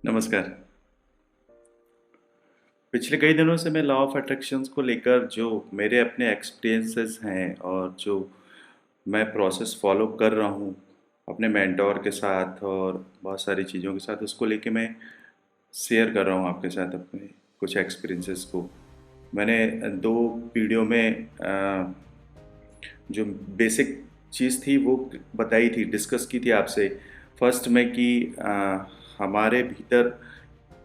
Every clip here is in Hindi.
नमस्कार। पिछले कई दिनों से मैं लॉ ऑफ अट्रैक्शंस को लेकर जो मेरे अपने एक्सपीरियंसेस हैं और जो मैं प्रोसेस फॉलो कर रहा हूँ अपने मेंटोर के साथ और बहुत सारी चीज़ों के साथ, उसको लेके मैं शेयर कर रहा हूँ आपके साथ अपने कुछ एक्सपीरियंसेस को। मैंने 2 वीडियो में जो बेसिक चीज़ थी वो बताई थी, डिस्कस की थी आपसे। फर्स्ट में कि हमारे भीतर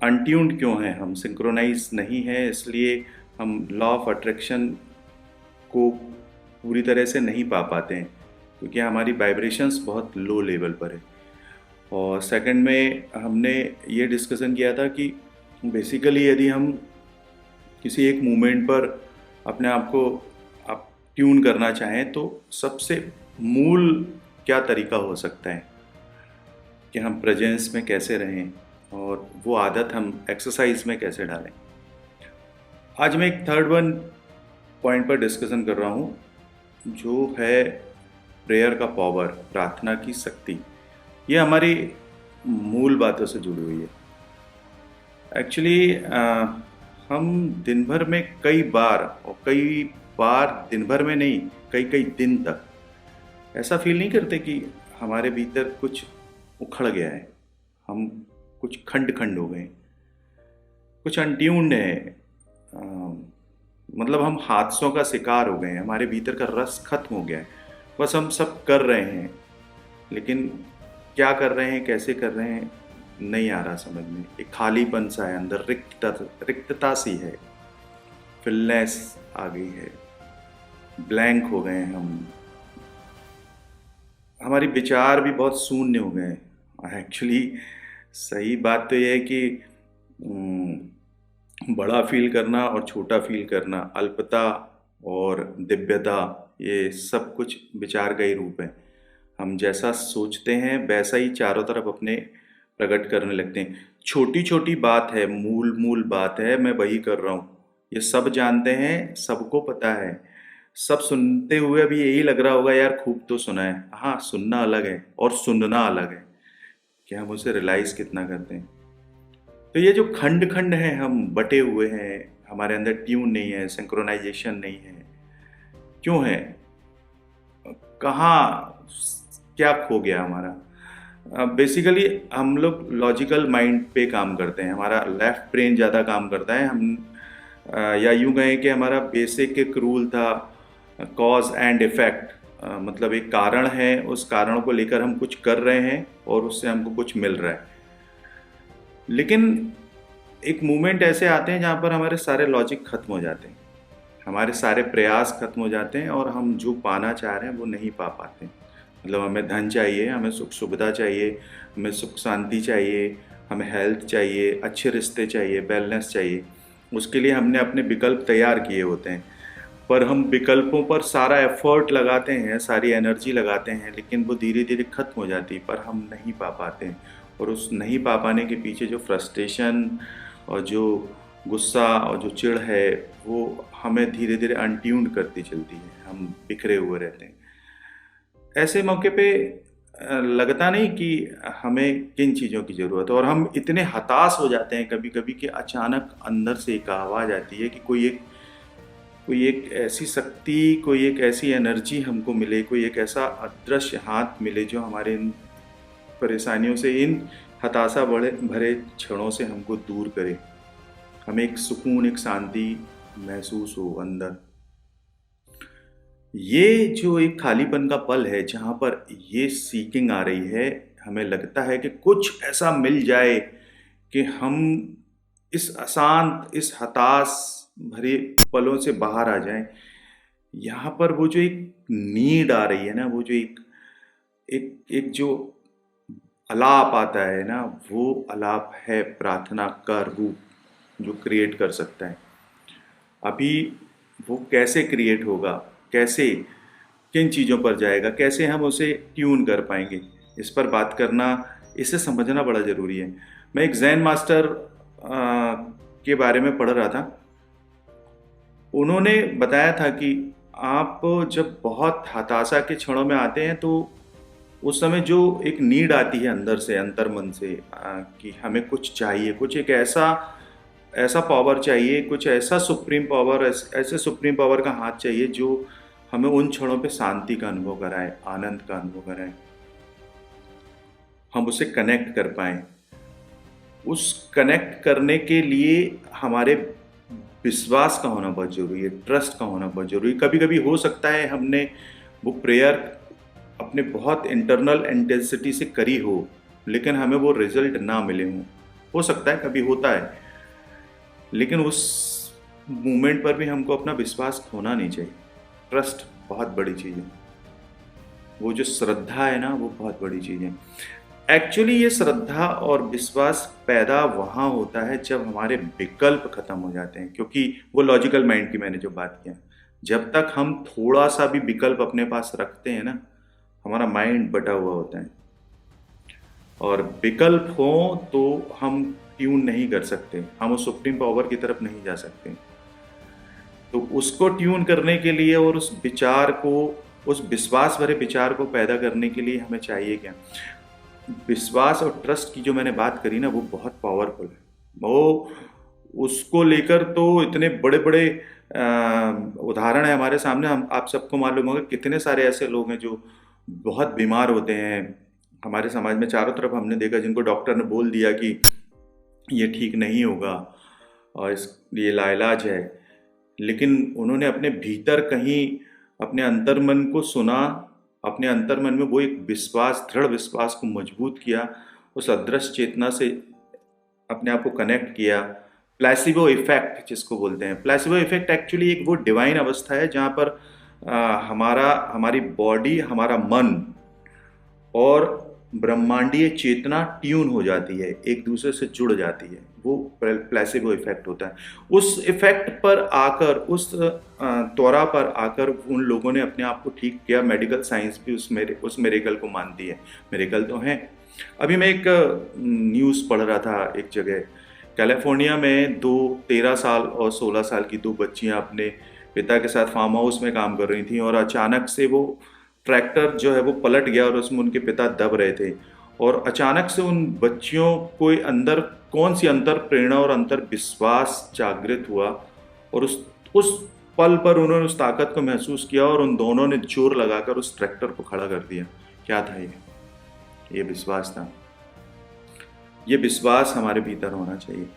अनट्यून्ड क्यों हैं, हम सिंक्रोनाइज नहीं हैं, इसलिए हम लॉ ऑफ अट्रैक्शन को पूरी तरह से नहीं पा पाते हैं, क्योंकि हमारी वाइब्रेशंस बहुत लो लेवल पर है। और सेकंड में हमने ये डिस्कशन किया था कि बेसिकली यदि हम किसी एक मोमेंट पर अपने आप को आप ट्यून करना चाहें तो सबसे मूल क्या तरीका हो सकता है कि हम प्रेजेंस में कैसे रहें और वो आदत हम एक्सरसाइज में कैसे डालें। आज मैं एक थर्ड वन पॉइंट पर डिस्कशन कर रहा हूँ, जो है प्रेयर का पावर, प्रार्थना की शक्ति। ये हमारी मूल बातों से जुड़ी हुई है। एक्चुअली हम दिन भर में कई बार दिन भर में नहीं, कई कई दिन तक ऐसा फील नहीं करते कि हमारे भीतर कुछ उखड़ गया है, हम कुछ खंड खंड हो गए, कुछ अनट्यून्ड है। मतलब हम हादसों का शिकार हो गए हैं, हमारे भीतर का रस खत्म हो गया है। बस हम सब कर रहे हैं, लेकिन क्या कर रहे हैं, कैसे कर रहे हैं, नहीं आ रहा समझ में। एक खालीपन सा है अंदर, रिक्तता सी है, फिलनेस आ गई है, ब्लैंक हो गए हैं हम। हमारे विचार भी बहुत शून्य हो गए हैं। एक्चुअली सही बात तो ये है कि बड़ा फील करना और छोटा फील करना, अल्पता और दिव्यता, ये सब कुछ विचार का ही रूप है। हम जैसा सोचते हैं वैसा ही चारों तरफ अपने प्रकट करने लगते हैं। छोटी छोटी बात है, मूल मूल बात है, मैं वही कर रहा हूँ, ये सब जानते हैं, सबको पता है। सब सुनते हुए भी यही लग रहा होगा, यार खूब तो सुना है। हाँ, सुनना अलग है और सुनना अलग है कि हम उसे रियलाइज कितना करते हैं। तो ये जो खंड खंड है, हम बटे हुए हैं, हमारे अंदर ट्यून नहीं है, सिंक्रोनाइजेशन नहीं है, क्यों है, कहाँ, क्या खो गया हमारा। बेसिकली हम लोग लॉजिकल माइंड पे काम करते हैं, हमारा लेफ्ट ब्रेन ज़्यादा काम करता है। हम या यूं कहें कि हमारा बेसिक एक रूल था, कॉज एंड इफेक्ट। मतलब एक कारण है, उस कारण को लेकर हम कुछ कर रहे हैं और उससे हमको कुछ मिल रहा है। लेकिन एक मोमेंट ऐसे आते हैं जहाँ पर हमारे सारे लॉजिक खत्म हो जाते हैं, हमारे सारे प्रयास खत्म हो जाते हैं और हम जो पाना चाह रहे हैं वो नहीं पा पाते। मतलब हमें धन चाहिए, हमें सुख सुविधा चाहिए, हमें सुख शांति चाहिए, हमें हेल्थ चाहिए, अच्छे रिश्ते चाहिए, बैलेंस चाहिए। उसके लिए हमने अपने विकल्प तैयार किए होते हैं, पर हम विकल्पों पर सारा एफर्ट लगाते हैं, सारी एनर्जी लगाते हैं, लेकिन वो धीरे धीरे खत्म हो जाती है, पर हम नहीं पा पाते हैं। और उस नहीं पा पाने के पीछे जो फ्रस्ट्रेशन और जो गुस्सा और जो चिढ़ है, वो हमें धीरे धीरे अनट्यून्ड करती चलती है, हम बिखरे हुए रहते हैं। ऐसे मौके पे लगता नहीं कि हमें किन चीज़ों की ज़रूरत है, और हम इतने हताश हो जाते हैं कभी कभी कि अचानक अंदर से एक आवाज़ आती है कि कोई एक ऐसी शक्ति, कोई एक ऐसी एनर्जी हमको मिले, कोई एक ऐसा अदृश्य हाथ मिले जो हमारे इन परेशानियों से, इन हताशा बड़े भरे क्षणों से हमको दूर करे, हमें एक सुकून, एक शांति महसूस हो अंदर। ये जो एक खालीपन का पल है जहाँ पर ये सीकिंग आ रही है, हमें लगता है कि कुछ ऐसा मिल जाए कि हम इस अशांत, इस हताश भरे पलों से बाहर आ जाएं। यहाँ पर वो जो एक नीड आ रही है ना, वो जो एक एक एक जो अलाप आता है ना, वो अलाप है प्रार्थना का रूप, जो क्रिएट कर सकता है। अभी वो कैसे क्रिएट होगा, कैसे, किन चीज़ों पर जाएगा, कैसे हम उसे ट्यून कर पाएंगे, इस पर बात करना, इसे समझना बड़ा ज़रूरी है। मैं एक जैन मास्टर के बारे में पढ़ रहा था। उन्होंने बताया था कि आप जब बहुत हताशा के क्षणों में आते हैं तो उस समय जो एक नीड आती है अंदर से, अंतर्मन से, कि हमें कुछ चाहिए, कुछ एक ऐसा ऐसा पावर चाहिए, कुछ ऐसा सुप्रीम पावर, ऐसे सुप्रीम पावर का हाथ चाहिए जो हमें उन क्षणों पे शांति का अनुभव कराए, आनंद का अनुभव कराए, हम उससे कनेक्ट कर पाएँ। उस कनेक्ट करने के लिए हमारे विश्वास का होना बहुत ज़रूरी है, ट्रस्ट का होना बहुत ज़रूरी है। कभी-कभी हो सकता है हमने वो प्रेयर अपने बहुत इंटरनल इंटेंसिटी से करी हो, लेकिन हमें वो रिज़ल्ट ना मिले हों। हो सकता है, कभी होता है। लेकिन उस मोमेंट पर भी हमको अपना विश्वास खोना नहीं चाहिए। ट्रस्ट बहुत बड़ी चीज़ है। वो जो श्रद्धा है ना, वो बहुत बड़ी चीज़ है। एक्चुअली ये श्रद्धा और विश्वास पैदा वहाँ होता है जब हमारे विकल्प खत्म हो जाते हैं, क्योंकि वो लॉजिकल माइंड की मैंने जो बात किया, जब तक हम थोड़ा सा भी विकल्प अपने पास रखते हैं ना, हमारा माइंड बटा हुआ होता है, और विकल्प हो तो हम ट्यून नहीं कर सकते, हम उस सुप्रीम पावर की तरफ नहीं जा सकते। तो उसको ट्यून करने के लिए और उस विचार को, उस विश्वास भरे विचार को पैदा करने के लिए हमें चाहिए क्या? विश्वास और ट्रस्ट की जो मैंने बात करी ना, वो बहुत पावरफुल है। वो उसको लेकर तो इतने बड़े-बड़े उदाहरण है हमारे सामने। हम आप सबको मालूम होगा कितने सारे ऐसे लोग हैं जो बहुत बीमार होते हैं। हमारे समाज में चारों तरफ हमने देखा जिनको डॉक्टर ने बोल दिया कि ये ठीक नहीं होगा और ये लाइलाज है, लेकिन उन्होंने अपने भीतर कहीं अपने अंतर्मन को सुना, अपने अंतर्मन में वो एक विश्वास, दृढ़ विश्वास को मजबूत किया, उस अदृश्य चेतना से अपने आप को कनेक्ट किया। प्लेसिबो इफेक्ट जिसको बोलते हैं, प्लेसिबो इफेक्ट एक्चुअली एक वो डिवाइन अवस्था है जहाँ पर हमारी बॉडी, हमारा मन और ब्रह्मांडीय चेतना ट्यून हो जाती है, एक दूसरे से जुड़ जाती है। वो प्लेसिबो इफेक्ट होता है। उस इफेक्ट पर आकर, उस त्वरा पर आकर उन लोगों ने अपने आप को ठीक किया। मेडिकल साइंस भी उस मिरेकल को मानती है। मिरेकल तो है। अभी मैं एक न्यूज़ पढ़ रहा था एक जगह, कैलिफोर्निया में 13 साल और 16 साल की 2 बच्चियां अपने पिता के साथ फार्म हाउस में काम कर रही थीं, और अचानक से वो ट्रैक्टर जो है वो पलट गया और उसमें उनके पिता दब रहे थे, और अचानक से उन बच्चियों को अंदर कौन सी अंतर प्रेरणा और अंतर विश्वास जागृत हुआ, और उस पल पर उन्होंने उस ताकत को महसूस किया और उन दोनों ने जोर लगाकर उस ट्रैक्टर को खड़ा कर दिया। क्या था ये विश्वास था। ये विश्वास हमारे भीतर होना चाहिए।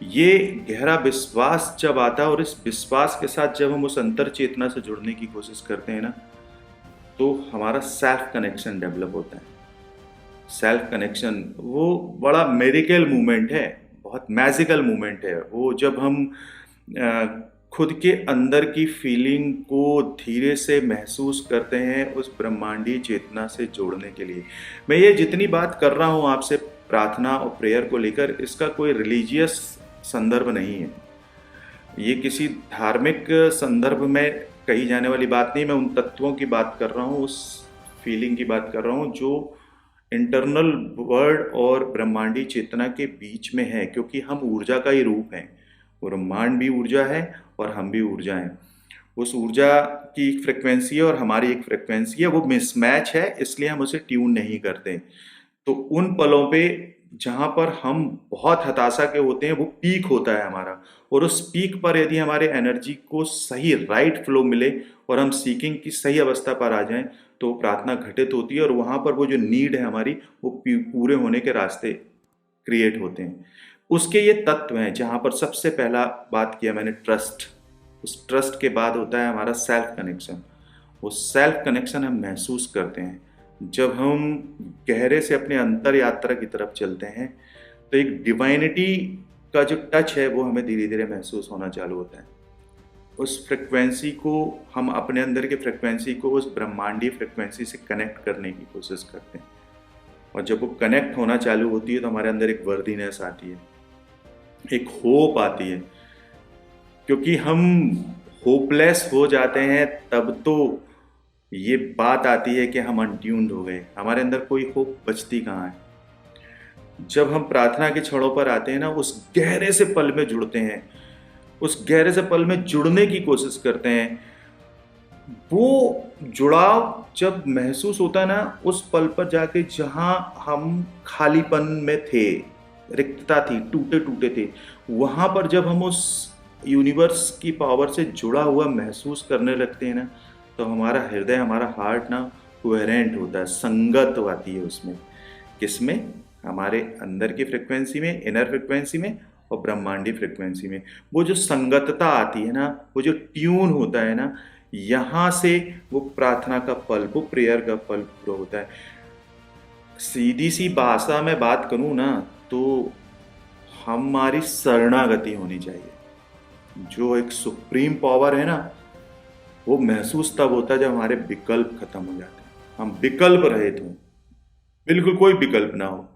ये गहरा विश्वास जब आता है और इस विश्वास के साथ जब हम उस अंतर चेतना से जुड़ने की कोशिश करते हैं ना, तो हमारा सेल्फ कनेक्शन डेवलप होता है। सेल्फ कनेक्शन वो बड़ा मेरिकल मूवमेंट है, बहुत मैजिकल मूवमेंट है। वो जब हम खुद के अंदर की फीलिंग को धीरे से महसूस करते हैं उस ब्रह्मांडीय चेतना से जोड़ने के लिए। मैं ये जितनी बात कर रहा हूँ आपसे प्रार्थना और प्रेयर को लेकर, इसका कोई रिलीजियस संदर्भ नहीं है। ये किसी धार्मिक संदर्भ में कही जाने वाली बात नहीं। मैं उन तत्वों की बात कर रहा हूँ, उस फीलिंग की बात कर रहा हूँ जो इंटरनल वर्ल्ड और ब्रह्मांडी चेतना के बीच में है, क्योंकि हम ऊर्जा का ही रूप हैं। ब्रह्मांड भी ऊर्जा है और हम भी ऊर्जा हैं। उस ऊर्जा की एक फ्रिक्वेंसी है और हमारी एक फ्रिक्वेंसी है, वो मिसमैच है, इसलिए हम उसे ट्यून नहीं करते। तो उन पलों पे जहाँ पर हम बहुत हताशा के होते हैं, वो पीक होता है हमारा, और उस पीक पर यदि हमारे एनर्जी को सही राइट फ्लो मिले और हम सीकिंग की सही अवस्था पर आ जाएं, तो प्रार्थना घटित होती है और वहाँ पर वो जो नीड है हमारी, वो पूरे होने के रास्ते क्रिएट होते हैं। उसके ये तत्व हैं जहाँ पर सबसे पहला बात किया मैंने, ट्रस्ट। उस ट्रस्ट के बाद होता है हमारा सेल्फ कनेक्शन। वो सेल्फ कनेक्शन हम महसूस करते हैं जब हम गहरे से अपने अंतर यात्रा की तरफ चलते हैं, तो एक डिवाइनिटी का जो टच है वो हमें धीरे धीरे महसूस होना चालू होता है। उस फ्रिक्वेंसी को हम अपने अंदर की फ्रिक्वेंसी को उस ब्रह्मांडीय फ्रिक्वेंसी से कनेक्ट करने की कोशिश करते हैं, और जब वो कनेक्ट होना चालू होती है तो हमारे अंदर एक वर्दीनेस आती है, एक होप आती है। क्योंकि हम होपलेस हो जाते हैं तब तो ये बात आती है कि हम अनट्यून्ड हो गए, हमारे अंदर कोई होप बचती कहाँ है। जब हम प्रार्थना के क्षणों पर आते हैं ना, उस गहरे से पल में जुड़ते हैं, उस गहरे से पल में जुड़ने की कोशिश करते हैं, वो जुड़ाव जब महसूस होता है ना, उस पल पर जाके जहाँ हम खालीपन में थे, रिक्तता थी, टूटे-टूटे थे, वहाँ पर जब हम उस यूनिवर्स की पावर से जुड़ा हुआ महसूस करने लगते हैं ना, तो हमारा हृदय, हमारा हार्ट ना कोहेरेंट होता है, संगत आती है उसमें। किसमें? हमारे अंदर की फ्रीक्वेंसी में, इनर फ्रीक्वेंसी में और ब्रह्मांडी फ्रीक्वेंसी में। वो जो संगतता आती है ना, वो जो ट्यून होता है ना, यहाँ से वो प्रार्थना का फल, वो प्रेयर का फल पूरा होता है। सीधी सी भाषा में बात करूँ ना, तो हमारी शरणागति होनी चाहिए। जो एक सुप्रीम पावर है ना, वो महसूस तब होता है जब हमारे विकल्प खत्म हो जाते हैं, हम विकल्प रहित हों, बिल्कुल कोई विकल्प ना हो।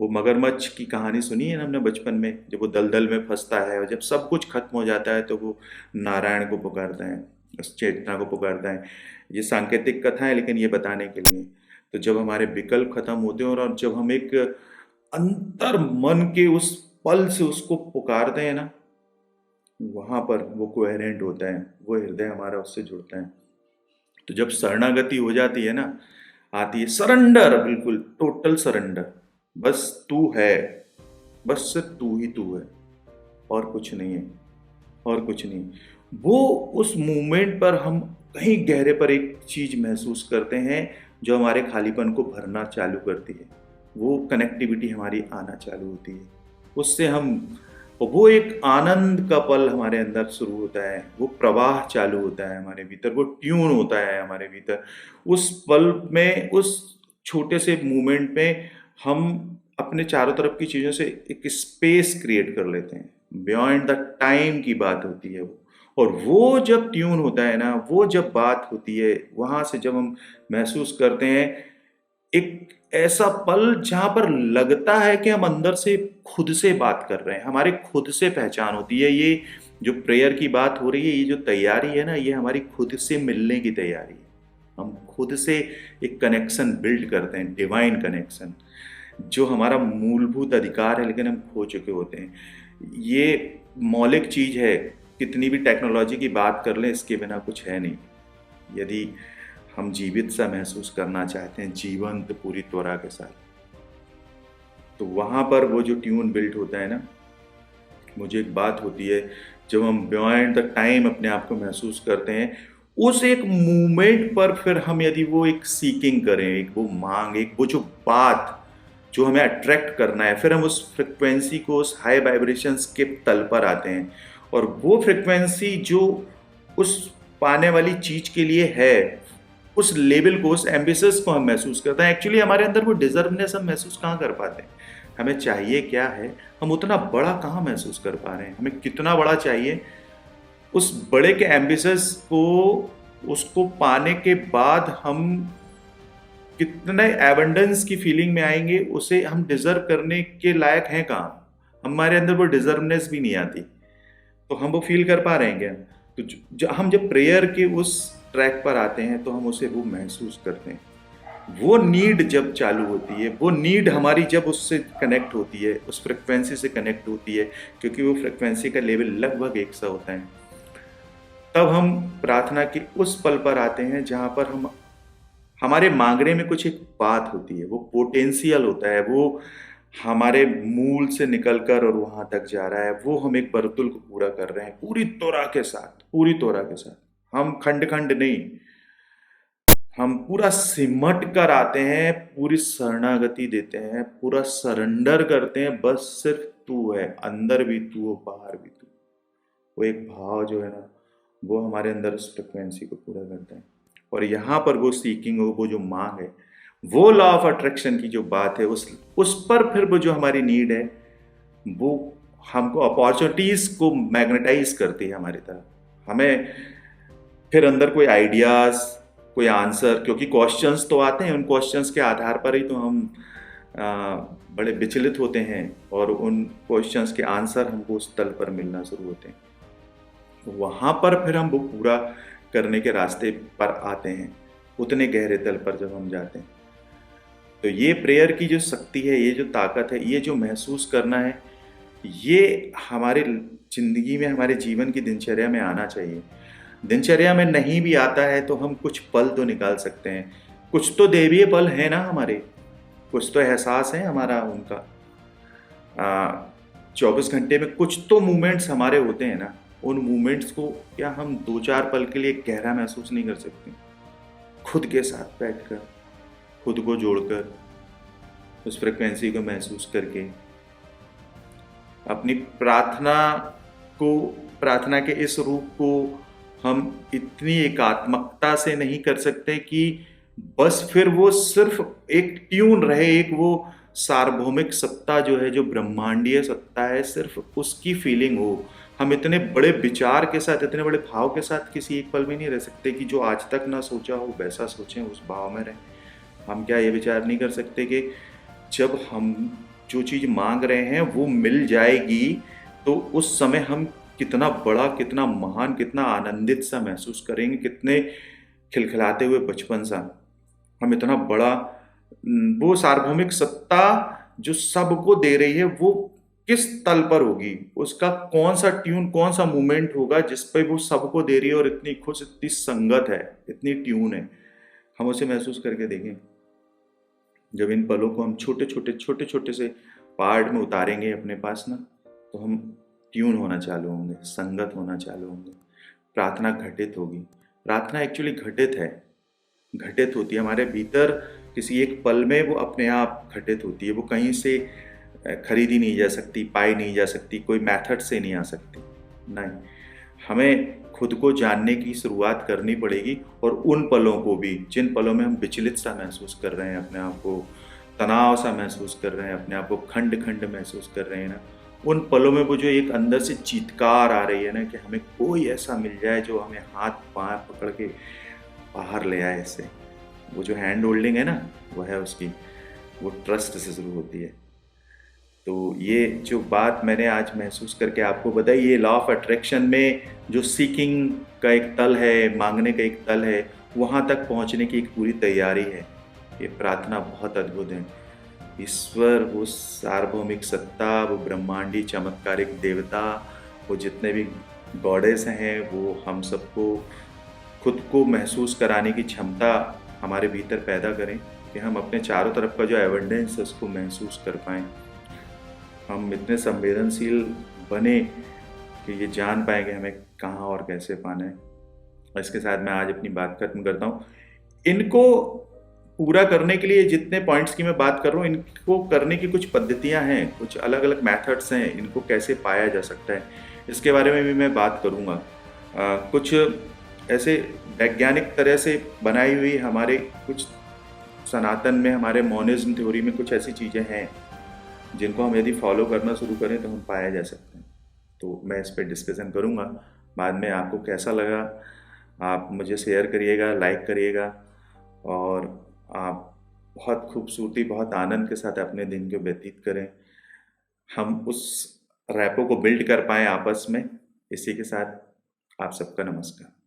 वो मगरमच्छ की कहानी सुनी है ना हमने बचपन में, जब वो दलदल में फंसता है और जब सब कुछ खत्म हो जाता है तो वो नारायण को पुकारता है, उस चेतना को पुकारता है। ये सांकेतिक कथा है लेकिन ये बताने के लिए। तो जब हमारे विकल्प खत्म होते हैं और जब हम एक अंतर मन के उस पल से उसको पुकारते हैं ना, वहाँ पर वो कोहेरेंट होता है, वो हृदय हमारा उससे जुड़ता है। तो जब शरणागति हो जाती है ना, आती है सरेंडर, बिल्कुल टोटल सरेंडर। बस तू है, बस सिर्फ तू ही तू है, और कुछ नहीं है, और कुछ नहीं। वो उस मूवमेंट पर हम कहीं गहरे पर एक चीज महसूस करते हैं जो हमारे खालीपन को भरना चालू करती है। वो कनेक्टिविटी हमारी आना चालू होती है, उससे हम, वो एक आनंद का पल हमारे अंदर शुरू होता है, वो प्रवाह चालू होता है हमारे भीतर, वो ट्यून होता है हमारे भीतर। उस पल में, उस छोटे से मूवमेंट में हम अपने चारों तरफ की चीज़ों से एक स्पेस क्रिएट कर लेते हैं। बियॉन्ड द टाइम की बात होती है वो। और वो जब ट्यून होता है ना, वो जब बात होती है, वहाँ से जब हम महसूस करते हैं एक ऐसा पल जहाँ पर लगता है कि हम अंदर से खुद से बात कर रहे हैं, हमारे खुद से पहचान होती है। ये जो प्रेयर की बात हो रही है, ये जो तैयारी है ना, ये हमारी खुद से मिलने की तैयारी है। हम खुद से एक कनेक्शन बिल्ड करते हैं, डिवाइन कनेक्शन, जो हमारा मूलभूत अधिकार है लेकिन हम खो चुके होते हैं। ये मौलिक चीज है, कितनी भी टेक्नोलॉजी की बात कर लें, इसके बिना कुछ है नहीं। यदि हम जीवित सा महसूस करना चाहते हैं, जीवंत पूरी त्वरा के साथ, तो वहाँ पर वो जो ट्यून बिल्ट होता है ना, मुझे एक बात होती है, जब हम बियॉन्ड द टाइम अपने आप को महसूस करते हैं, उस एक मूवमेंट पर फिर हम यदि वो एक सीकिंग करें, एक वो मांग, एक वो जो बात जो हमें अट्रैक्ट करना है, फिर हम उस फ्रिक्वेंसी को, उस हाई वाइब्रेशंस के तल पर आते हैं। और वो फ्रिक्वेंसी जो उस पाने वाली चीज के लिए है, उस लेवल को, उस एम्बिशस को हम महसूस करते हैं। एक्चुअली हमारे अंदर वो डिजर्वनेस हम महसूस कहाँ कर पाते हैं? हमें चाहिए क्या है, हम उतना बड़ा कहाँ महसूस कर पा रहे हैं? हमें कितना बड़ा चाहिए? उस बड़े के एम्बिशस को, उसको पाने के बाद हम कितने एबंडेंस की फीलिंग में आएंगे, उसे हम डिजर्व करने के लायक हैं कहाँ? हमारे अंदर वो डिजर्वनेस भी नहीं आती, तो हम वो फील कर पा रहे हैं क्या? तो हम जब प्रेयर के उस ट्रैक पर आते हैं तो हम उसे वो महसूस करते हैं। वो नीड जब चालू होती है, वो नीड हमारी जब उससे कनेक्ट होती है, उस फ्रिक्वेंसी से कनेक्ट होती है, क्योंकि वो फ्रिक्वेंसी का लेवल लगभग एक सा होता है, तब हम प्रार्थना के उस पल पर आते हैं जहाँ पर हम, हमारे मांगने में कुछ एक बात होती है, वो पोटेंशियल होता है, वो हमारे मूल से निकलकर और वहां तक जा रहा है। वो हम एक बर्तुल को पूरा कर रहे हैं पूरी तोरा के साथ, पूरी तोरा के साथ। हम खंड खंड नहीं, हम पूरा सिमट कर आते हैं, पूरी शरणागति देते हैं, पूरा सरेंडर करते हैं। बस सिर्फ तू है, अंदर भी तू हो, बाहर भी तू। वो एक भाव जो है ना, वो हमारे अंदर उस फ्रिक्वेंसी को पूरा करता है। और यहाँ पर वो सीकिंग हो, वो जो मांग है, वो लॉ ऑफ अट्रैक्शन की जो बात है, उस पर फिर वो जो हमारी नीड है, वो हमको अपॉर्चुनिटीज को मैग्नेटाइज करती है हमारी तरफ। हमें फिर अंदर कोई आइडियाज, कोई आंसर, क्योंकि क्वेश्चंस तो आते हैं, उन क्वेश्चंस के आधार पर ही तो हम बड़े विचलित होते हैं, और उन क्वेश्चंस के आंसर हमको उस तल पर मिलना शुरू होते हैं। वहाँ पर फिर हम वो पूरा करने के रास्ते पर आते हैं, उतने गहरे तल पर जब हम जाते हैं। तो ये प्रेयर की जो शक्ति है, ये जो ताकत है, ये जो महसूस करना है, ये हमारे जिंदगी में, हमारे जीवन की दिनचर्या में आना चाहिए। दिनचर्या में नहीं भी आता है तो हम कुछ पल तो निकाल सकते हैं। कुछ तो दैवीय पल है ना हमारे, कुछ तो एहसास है हमारा उनका। 24 घंटे में कुछ तो मोमेंट्स हमारे होते हैं ना, उन मोमेंट्स को क्या हम 2-4 पल के लिए गहरा महसूस नहीं कर सकते? खुद के साथ बैठकर, खुद को जोड़कर, उस फ्रिक्वेंसी को महसूस करके, अपनी को प्रार्थना के इस रूप को हम इतनी एकात्मकता से नहीं कर सकते कि बस फिर वो सिर्फ एक ट्यून रहे, एक वो सार्वभौमिक सत्ता जो है, जो ब्रह्मांडीय सत्ता है, सिर्फ उसकी फीलिंग हो। हम इतने बड़े विचार के साथ, इतने बड़े भाव के साथ किसी एक पल में नहीं रह सकते कि जो आज तक ना सोचा हो वैसा सोचें, उस भाव में रहें। हम क्या ये विचार नहीं कर सकते कि जब हम जो चीज़ मांग रहे हैं वो मिल जाएगी तो उस समय हम कितना बड़ा, कितना महान, कितना आनंदित सा महसूस करेंगे, कितने खिलखिलाते हुए बचपन सा। हम इतना बड़ा वो सार्वभौमिक सत्ता जो सबको दे रही है वो किस तल पर होगी, उसका कौन सा ट्यून, कौन सा मूवमेंट होगा जिस पे वो सबको दे रही है और इतनी खुश, इतनी संगत है, इतनी ट्यून है। हम उसे महसूस करके देखें। जब इन पलों को हम छोटे छोटे से पार्ट में उतारेंगे अपने पास ना, तो हम ट्यून होना चालू होंगे, संगत होना चालू होंगे। प्रार्थना घटित होगी। प्रार्थना एक्चुअली घटित है, घटित होती है हमारे भीतर। किसी एक पल में वो अपने आप घटित होती है। वो कहीं से खरीदी नहीं जा सकती, पाई नहीं जा सकती, कोई मेथड से नहीं आ सकती। नहीं, हमें खुद को जानने की शुरुआत करनी पड़ेगी और उन पलों को भी, जिन पलों में हम विचलित सा महसूस कर रहे हैं, अपने आप को तनाव सा महसूस कर रहे हैं, अपने आप को खंड खंड महसूस कर रहे हैं ना, उन पलों में वो जो एक अंदर से चीत्कार आ रही है ना कि हमें कोई ऐसा मिल जाए जो हमें हाथ पाँव पकड़ के बाहर ले आए इससे। वो जो हैंड होल्डिंग है ना, वो है उसकी, वो ट्रस्ट से शुरू होती है। तो ये जो बात मैंने आज महसूस करके आपको बताई, ये लॉ ऑफ अट्रैक्शन में जो सीकिंग का एक तल है, मांगने का एक तल है, वहाँ तक पहुँचने की एक पूरी तैयारी है। ये प्रार्थना बहुत अद्भुत है। ईश्वर, वो सार्वभौमिक सत्ता, वो ब्रह्मांडी चमत्कारिक देवता, वो जितने भी गॉडेस हैं, वो हम सबको खुद को महसूस कराने की क्षमता हमारे भीतर पैदा करें कि हम अपने चारों तरफ का जो एबंडेंस है उसको महसूस कर पाएँ। हम इतने संवेदनशील बने कि ये जान पाएँ कि हमें कहाँ और कैसे पाना है। इसके साथ मैं आज अपनी बात खत्म करता हूँ। इनको पूरा करने के लिए जितने पॉइंट्स की मैं बात कर रहा हूँ, इनको करने की कुछ पद्धतियाँ हैं, कुछ अलग-अलग मेथड्स हैं, इनको कैसे पाया जा सकता है, इसके बारे में भी मैं बात करूँगा। कुछ ऐसे वैज्ञानिक तरह से बनाई हुई हमारे कुछ सनातन में, हमारे मोनिज़्म थ्योरी में कुछ ऐसी चीज़ें हैं, जिनको हम यदि फॉलो करना शुरू करें तो हम पाया जा सकते हैं। तो मैं इस पे डिस्कशन करूँगा। बाद में आपको कैसा लगा आप मुझे शेयर करिएगा, लाइक करिएगा और आप बहुत खूबसूरती, बहुत आनंद के साथ अपने दिन को व्यतीत करें। हम उस रैपो को बिल्ड कर पाएँ आपस में। इसी के साथ आप सबका नमस्कार।